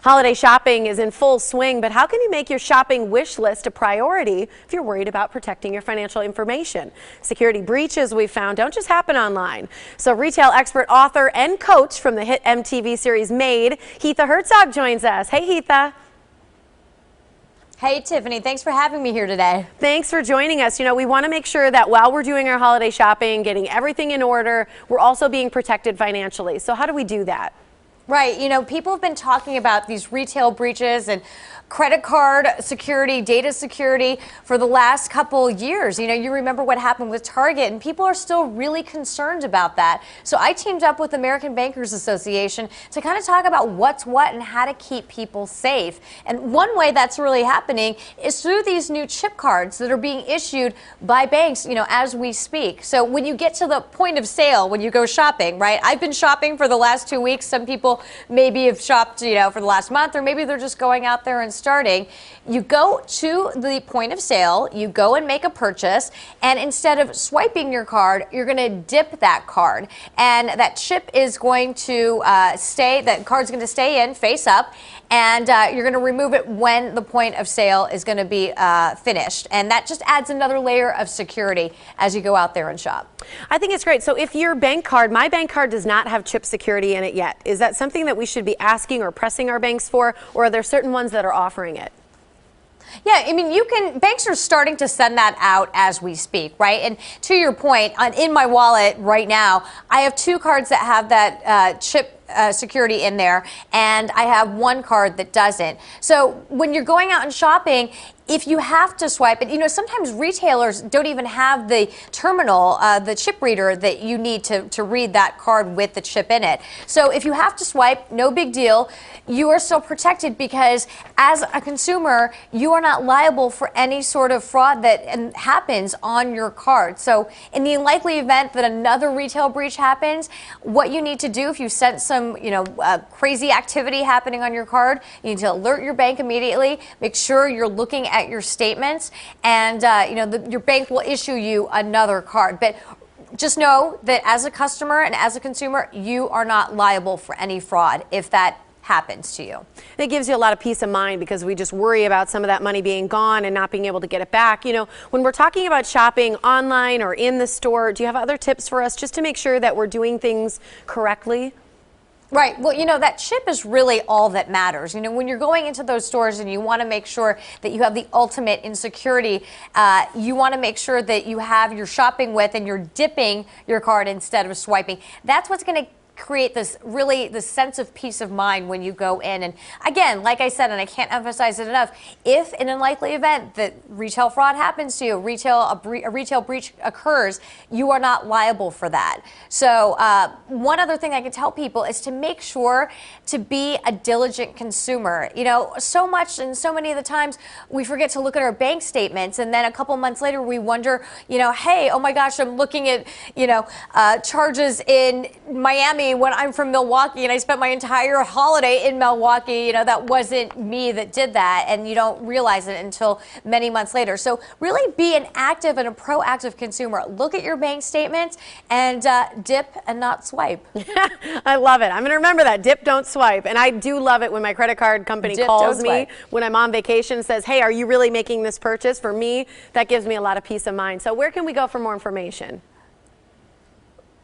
Holiday shopping is in full swing, but how can you make your shopping wish list a priority if you're worried about protecting your financial information? Security breaches, we've found, don't just happen online. So retail expert, author, and coach from the hit MTV series Made, Hitha Herzog joins us. Hey, Hitha. Hey, Tiffany, thanks for having me here today. Thanks for joining us. You know, we want to make sure that while we're doing our holiday shopping, getting everything in order, we're also being protected financially. So how do we do that? Right, you know, people have been talking about these retail breaches and credit card security, data security for the last couple years. You know, you remember what happened with Target, and people are still really concerned about that. So I teamed up with American Bankers Association to kind of talk about what's what and how to keep people safe. And one way that's really happening is through these new chip cards that are being issued by banks, you know, as we speak. So when you get to the point of sale, when you go shopping, right? I've been shopping for the last 2 weeks. Some people maybe have shopped, you know, for the last month, or maybe they're just going out there and starting. You go to the point of sale, you go and make a purchase, and instead of swiping your card, you're going to dip that card, and that chip is going to that card's going to stay in face up, and you're going to remove it when the point of sale is going to be finished, and that just adds another layer of security as you go out there and shop. I think it's great. So if your bank card, my bank card does not have chip security in it yet, is that something that we should be asking or pressing our banks for, or are there certain ones that are offering it? Yeah, I mean, banks are starting to send that out as we speak, right? And to your point, in my wallet right now, I have 2 cards that have that chip security in there, and I have 1 card that doesn't. So when you're going out and shopping, if you have to swipe it, you know, sometimes retailers don't even have the terminal, the chip reader that you need to read that card with the chip in it. So if you have to swipe, no big deal. You are still protected because as a consumer, you are not liable for any sort of fraud that happens on your card. So in the unlikely event that another retail breach happens, what you need to do if you sense some, you know, crazy activity happening on your card, you need to alert your bank immediately. Make sure you're looking at your statements, and you know, your bank will issue you another card. But just know that as a customer and as a consumer, you are not liable for any fraud if that happens to you. It gives you a lot of peace of mind because we just worry about some of that money being gone and not being able to get it back. You know, when we're talking about shopping online or in the store, do you have other tips for us just to make sure that we're doing things correctly? Right. Well, you know, that chip is really all that matters. You know, when you're going into those stores and you want to make sure that you have the ultimate in security, you want to make sure that you have your shopping with and you're dipping your card instead of swiping. That's what's going to create this sense of peace of mind when you go in. And again, like I said, and I can't emphasize it enough, if in an unlikely event that retail fraud happens to you, a retail breach occurs, you are not liable for that. So one other thing I can tell people is to make sure to be a diligent consumer. You know, so much and so many of the times we forget to look at our bank statements, and then a couple months later we wonder, you know, hey, oh my gosh, I'm looking at, you know, charges in Miami when I'm from Milwaukee and I spent my entire holiday in Milwaukee. You know, that wasn't me that did that, and you don't realize it until many months later. So really be an active and a proactive consumer. Look at your bank statements and dip and not swipe. I love it. I'm going to remember that. Dip, don't swipe. And I do love it when my credit card company calls me when I'm on vacation and says, hey, are you really making this purchase? For me, that gives me a lot of peace of mind. So where can we go for more information?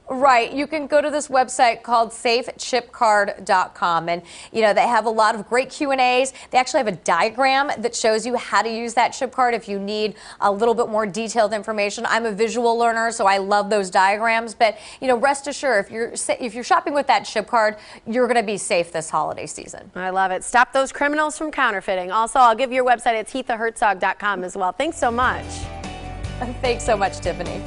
Right. You can go to this website called safechipcard.com, and you know, they have a lot of great Q&As. They actually have a diagram that shows you how to use that chip card if you need a little bit more detailed information. I'm a visual learner, so I love those diagrams, but you know, rest assured, if you're shopping with that chip card, you're going to be safe this holiday season. I love it. Stop those criminals from counterfeiting. Also, I'll give you your website. It's HithaHerzog.com as well. Thanks so much. Thanks so much, Tiffany.